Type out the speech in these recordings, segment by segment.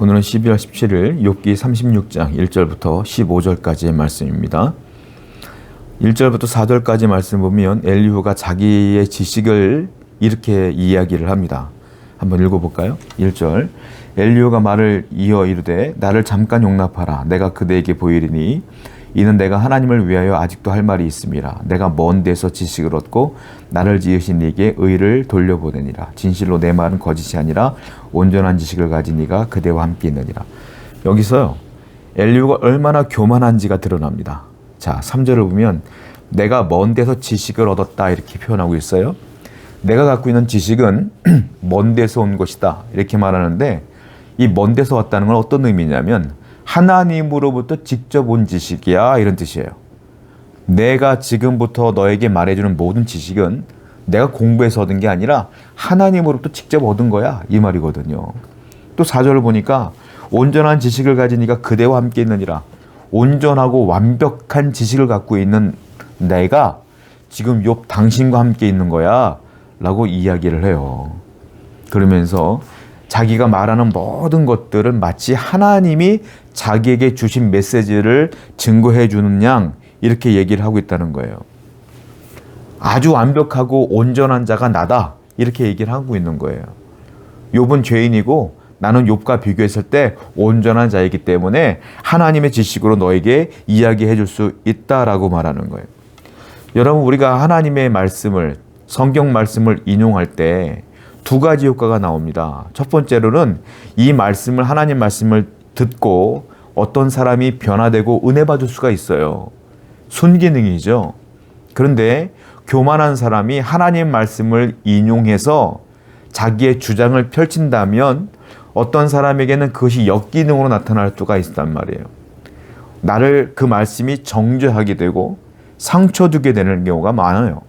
오늘은 12월 17일 욥기 36장 1절부터 15절까지의 말씀입니다. 1절부터 4절까지 말씀 보면 엘리후가 자기의 지식을 이렇게 이야기를 합니다. 한번 읽어볼까요? 1절 엘리후가 말을 이어 이르되 나를 잠깐 용납하라. 내가 그대에게 보이리니 이는 내가 하나님을 위하여 아직도 할 말이 있음이라. 내가 먼 데서 지식을 얻고 나를 지으신 이에게 의를 돌려보내니라. 진실로 내 말은 거짓이 아니라 온전한 지식을 가진 이가 그대와 함께 있느니라. 여기서요, 엘리후가 얼마나 교만한지가 드러납니다. 자, 3절을 보면 내가 먼 데서 지식을 얻었다 이렇게 표현하고 있어요. 내가 갖고 있는 지식은 먼 데서 온 것이다 이렇게 말하는데, 이 먼 데서 왔다는 건 어떤 의미냐면 하나님으로부터 직접 온 지식이야 이런 뜻이에요. 내가 지금부터 너에게 말해주는 모든 지식은 내가 공부해서 얻은 게 아니라 하나님으로부터 직접 얻은 거야 이 말이거든요. 또 4절을 보니까 온전한 지식을 가진 이가 그대와 함께 있느니라. 온전하고 완벽한 지식을 갖고 있는 내가 지금 욥 당신과 함께 있는 거야 라고 이야기를 해요. 그러면서 자기가 말하는 모든 것들은 마치 하나님이 자기에게 주신 메시지를 증거해 주는 양 이렇게 얘기를 하고 있다는 거예요. 아주 완벽하고 온전한 자가 나다 이렇게 얘기를 하고 있는 거예요. 욥은 죄인이고 나는 욥과 비교했을 때 온전한 자이기 때문에 하나님의 지식으로 너에게 이야기해 줄 수 있다라고 말하는 거예요. 여러분, 우리가 하나님의 말씀을, 성경 말씀을 인용할 때 두 가지 효과가 나옵니다. 첫 번째로는 이 말씀을, 하나님 말씀을 듣고 어떤 사람이 변화되고 은혜 받을 수가 있어요. 순기능이죠. 그런데 교만한 사람이 하나님 말씀을 인용해서 자기의 주장을 펼친다면 어떤 사람에게는 그것이 역기능으로 나타날 수가 있단 말이에요. 나를 그 말씀이 정죄하게 되고 상처 주게 되는 경우가 많아요.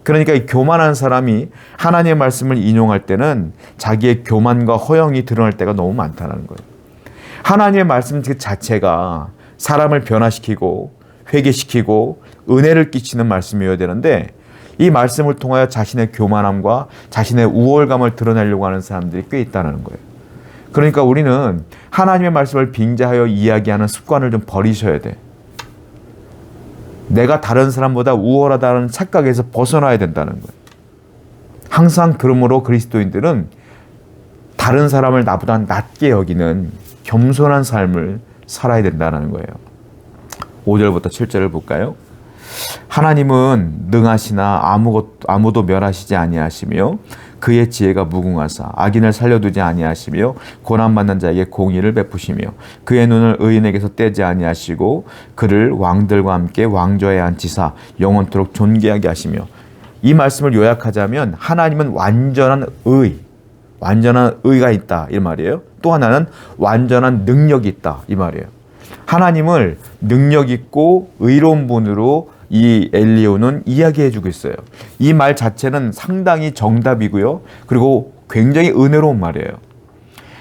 그러니까 이 교만한 사람이 하나님의 말씀을 인용할 때는 자기의 교만과 허영이 드러날 때가 너무 많다는 거예요. 하나님의 말씀 그 자체가 사람을 변화시키고 회개시키고 은혜를 끼치는 말씀이어야 되는데, 이 말씀을 통하여 자신의 교만함과 자신의 우월감을 드러내려고 하는 사람들이 꽤 있다는 거예요. 그러니까 우리는 하나님의 말씀을 빙자하여 이야기하는 습관을 좀 버리셔야 돼. 내가 다른 사람보다 우월하다는 착각에서 벗어나야 된다는 거예요. 항상 그러므로 그리스도인들은 다른 사람을 나보다 낮게 여기는 겸손한 삶을 살아야 된다는 거예요. 5절부터 7절을 볼까요? 하나님은 능하시나 아무도 멸하시지 아니하시며 그의 지혜가 무궁하사 악인을 살려두지 아니하시며 고난받는 자에게 공의를 베푸시며 그의 눈을 의인에게서 떼지 아니하시고 그를 왕들과 함께 왕좌에 앉히사 영원토록 존귀하게 하시며. 이 말씀을 요약하자면 하나님은 완전한 의가 있다 이 말이에요. 또 하나는 완전한 능력이 있다 이 말이에요. 하나님을 능력 있고 의로운 분으로 이 엘리후는 이야기해주고 있어요. 이 말 자체는 상당히 정답이고요. 그리고 굉장히 은혜로운 말이에요.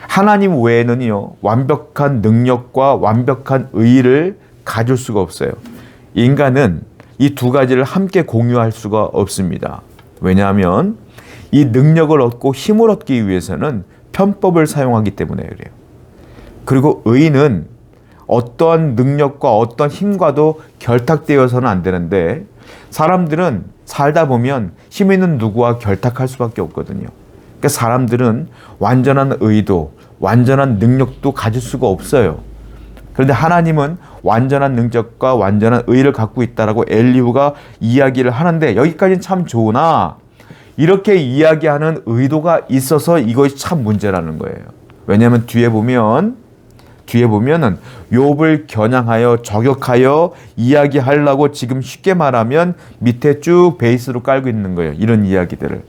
하나님 외에는요, 완벽한 능력과 완벽한 의를 가질 수가 없어요. 인간은 이 두 가지를 함께 공유할 수가 없습니다. 왜냐하면 이 능력을 얻고 힘을 얻기 위해서는 편법을 사용하기 때문에 그래요. 그리고 의는 어떠한 능력과 어떤 힘과도 결탁되어서는 안 되는데, 사람들은 살다 보면 힘 있는 누구와 결탁할 수밖에 없거든요. 그러니까 사람들은 완전한 의도, 완전한 능력도 가질 수가 없어요. 그런데 하나님은 완전한 능력과 완전한 의를 갖고 있다라고 엘리후가 이야기를 하는데, 여기까지는 참 좋으나 이렇게 이야기하는 의도가 있어서 이것이 참 문제라는 거예요. 왜냐하면 뒤에 보면은 욥을 겨냥하여 저격하여 이야기하려고 지금 쉽게 말하면 밑에 쭉 베이스로 깔고 있는 거예요. 이런 이야기들을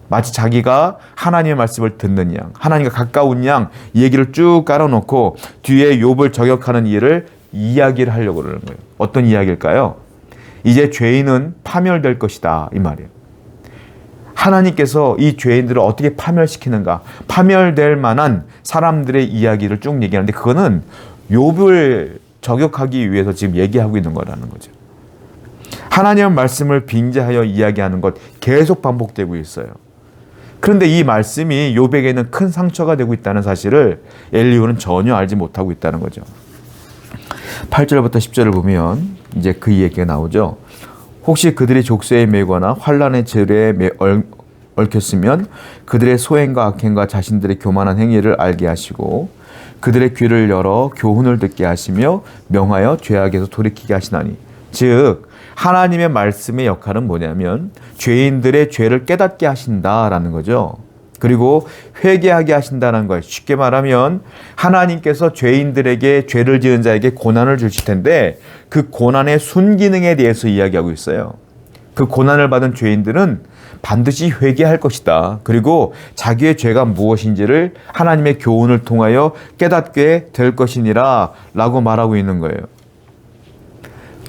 마치 자기가 하나님의 말씀을 듣는 양, 하나님과 가까운 양 이 얘기를 쭉 깔아놓고 뒤에 욥을 저격하는 일을 이야기를 하려고 그러는 거예요. 어떤 이야기일까요? 이제 죄인은 파멸될 것이다 이 말이에요. 하나님께서 이 죄인들을 어떻게 파멸시키는가, 파멸될 만한 사람들의 이야기를 쭉 얘기하는데, 그거는 욥을 저격하기 위해서 지금 얘기하고 있는 거라는 거죠. 하나님의 말씀을 빙자하여 이야기하는 것 계속 반복되고 있어요. 그런데 이 말씀이 욥에게는 큰 상처가 되고 있다는 사실을 엘리후는 전혀 알지 못하고 있다는 거죠. 8절부터 10절을 보면 이제 그 얘기가 나오죠. 혹시 그들이 족쇄에 매거나 환란의 재료에 얽혔으면 그들의 소행과 악행과 자신들의 교만한 행위를 알게 하시고 그들의 귀를 열어 교훈을 듣게 하시며 명하여 죄악에서 돌이키게 하시나니. 즉 하나님의 말씀의 역할은 뭐냐면 죄인들의 죄를 깨닫게 하신다라는 거죠. 그리고 회개하게 하신다는 거예요. 쉽게 말하면 하나님께서 죄인들에게, 죄를 지은 자에게 고난을 주실 텐데 그 고난의 순기능에 대해서 이야기하고 있어요. 그 고난을 받은 죄인들은 반드시 회개할 것이다. 그리고 자기의 죄가 무엇인지를 하나님의 교훈을 통하여 깨닫게 될 것이니라 라고 말하고 있는 거예요.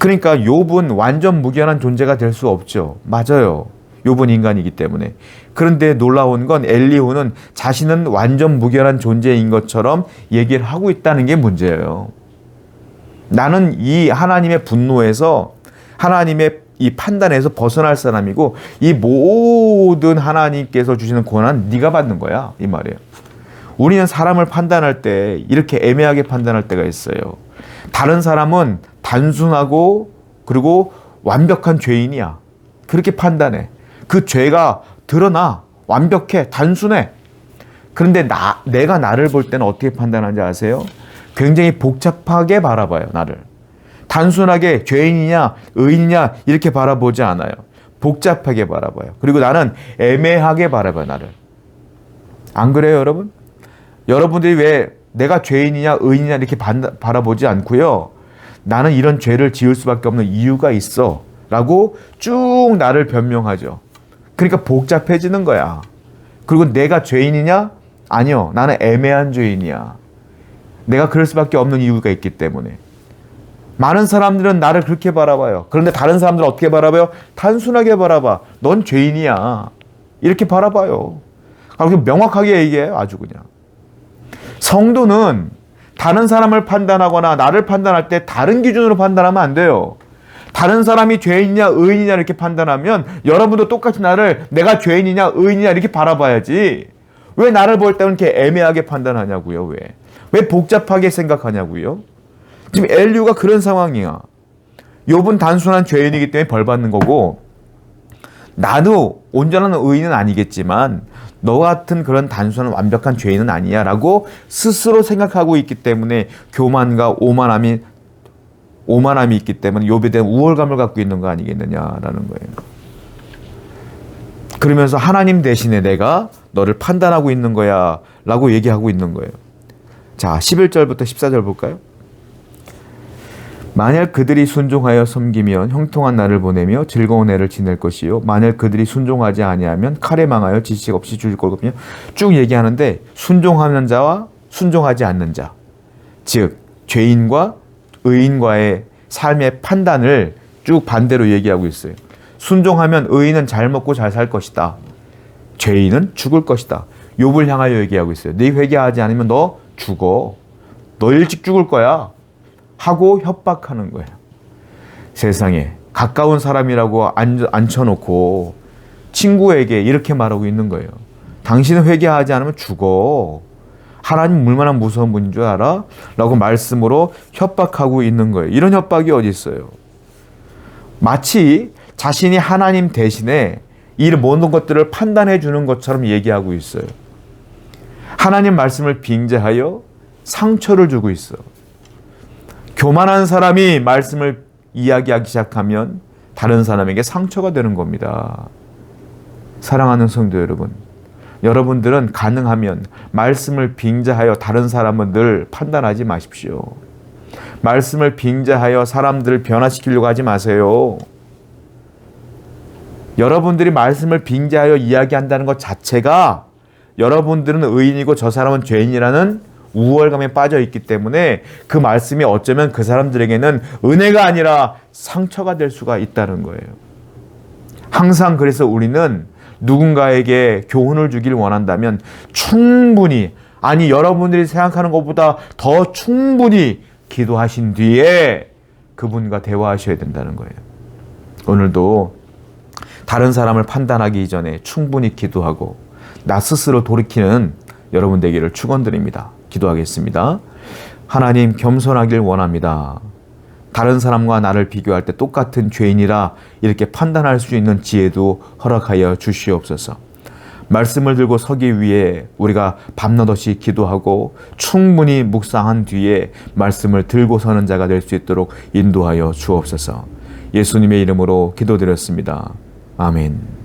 그러니까 욥은 완전 무결한 존재가 될 수 없죠. 맞아요. 욥은 인간이기 때문에. 그런데 놀라운 건 엘리후는 자신은 완전 무결한 존재인 것처럼 얘기를 하고 있다는 게 문제예요. 나는 이 하나님의 분노에서, 하나님의 이 판단에서 벗어날 사람이고 이 모든 하나님께서 주시는 고난 네가 받는 거야, 이 말이에요. 우리는 사람을 판단할 때 이렇게 애매하게 판단할 때가 있어요. 다른 사람은 단순하고 그리고 완벽한 죄인이야. 그렇게 판단해. 그 죄가 드러나. 완벽해. 단순해. 그런데 내가 나를 볼 때는 어떻게 판단하는지 아세요? 굉장히 복잡하게 바라봐요, 나를. 단순하게 죄인이냐 의인이냐 이렇게 바라보지 않아요. 복잡하게 바라봐요. 그리고 나는 애매하게 바라봐요, 나를. 안 그래요, 여러분? 여러분들이 왜 내가 죄인이냐 의인이냐 이렇게 바라보지 않고요. 나는 이런 죄를 지을 수밖에 없는 이유가 있어 라고 쭉 나를 변명하죠. 그러니까 복잡해지는 거야. 그리고 내가 죄인이냐? 아니요. 나는 애매한 죄인이야. 내가 그럴 수밖에 없는 이유가 있기 때문에. 많은 사람들은 나를 그렇게 바라봐요. 그런데 다른 사람들은 어떻게 바라봐요? 단순하게 바라봐. 넌 죄인이야. 이렇게 바라봐요. 그렇게 명확하게 얘기해요. 아주 그냥. 성도는 다른 사람을 판단하거나 나를 판단할 때 다른 기준으로 판단하면 안 돼요. 다른 사람이 죄인이냐 의인이냐 이렇게 판단하면 여러분도 똑같이 나를 내가 죄인이냐 의인이냐 이렇게 바라봐야지. 왜 나를 볼 때는 이렇게 애매하게 판단하냐고요. 왜 복잡하게 생각하냐고요. 지금 엘리후가 그런 상황이야. 욥은 단순한 죄인이기 때문에 벌 받는 거고 나도 온전한 의인은 아니겠지만 너 같은 그런 단순한 완벽한 죄인은 아니야 라고 스스로 생각하고 있기 때문에 교만과 오만함이 있기 때문에 욥에 대한 우월감을 갖고 있는 거 아니겠느냐라는 거예요. 그러면서 하나님 대신에 내가 너를 판단하고 있는 거야 라고 얘기하고 있는 거예요. 자, 11절부터 14절 볼까요? 만약 그들이 순종하여 섬기면 형통한 날을 보내며 즐거운 해를 지낼 것이요 만약 그들이 순종하지 아니하면 칼에 망하여 지식 없이 죽을 거거든요. 쭉 얘기하는데 순종하는 자와 순종하지 않는 자, 즉 죄인과 의인과의 삶의 판단을 쭉 반대로 얘기하고 있어요. 순종하면 의인은 잘 먹고 잘 살 것이다. 죄인은 죽을 것이다. 욥을 향하여 얘기하고 있어요. 네 회개하지 않으면 너 죽어. 너 일찍 죽을 거야. 하고 협박하는 거예요. 세상에 가까운 사람이라고 앉혀놓고 친구에게 이렇게 말하고 있는 거예요. 당신은 회개하지 않으면 죽어. 하나님 얼마나 무서운 분인 줄 알아? 라고 말씀으로 협박하고 있는 거예요. 이런 협박이 어디 있어요? 마치 자신이 하나님 대신에 이 모든 것들을 판단해 주는 것처럼 얘기하고 있어요. 하나님 말씀을 빙자하여 상처를 주고 있어. 교만한 사람이 말씀을 이야기하기 시작하면 다른 사람에게 상처가 되는 겁니다. 사랑하는 성도 여러분, 여러분들은 가능하면 말씀을 빙자하여 다른 사람은 늘 판단하지 마십시오. 말씀을 빙자하여 사람들을 변화시키려고 하지 마세요. 여러분들이 말씀을 빙자하여 이야기한다는 것 자체가 여러분들은 의인이고 저 사람은 죄인이라는 우월감에 빠져 있기 때문에 그 말씀이 어쩌면 그 사람들에게는 은혜가 아니라 상처가 될 수가 있다는 거예요. 항상 그래서 우리는 누군가에게 교훈을 주길 원한다면 충분히, 아니 여러분들이 생각하는 것보다 더 충분히 기도하신 뒤에 그분과 대화하셔야 된다는 거예요. 오늘도 다른 사람을 판단하기 이전에 충분히 기도하고 나 스스로 돌이키는 여러분 되기를 축원드립니다. 기도하겠습니다. 하나님, 겸손하길 원합니다. 다른 사람과 나를 비교할 때 똑같은 죄인이라 이렇게 판단할 수 있는 지혜도 허락하여 주시옵소서. 말씀을 들고 서기 위해 우리가 밤낮없이 기도하고 충분히 묵상한 뒤에 말씀을 들고 서는 자가 될 수 있도록 인도하여 주옵소서. 예수님의 이름으로 기도드렸습니다. 아멘.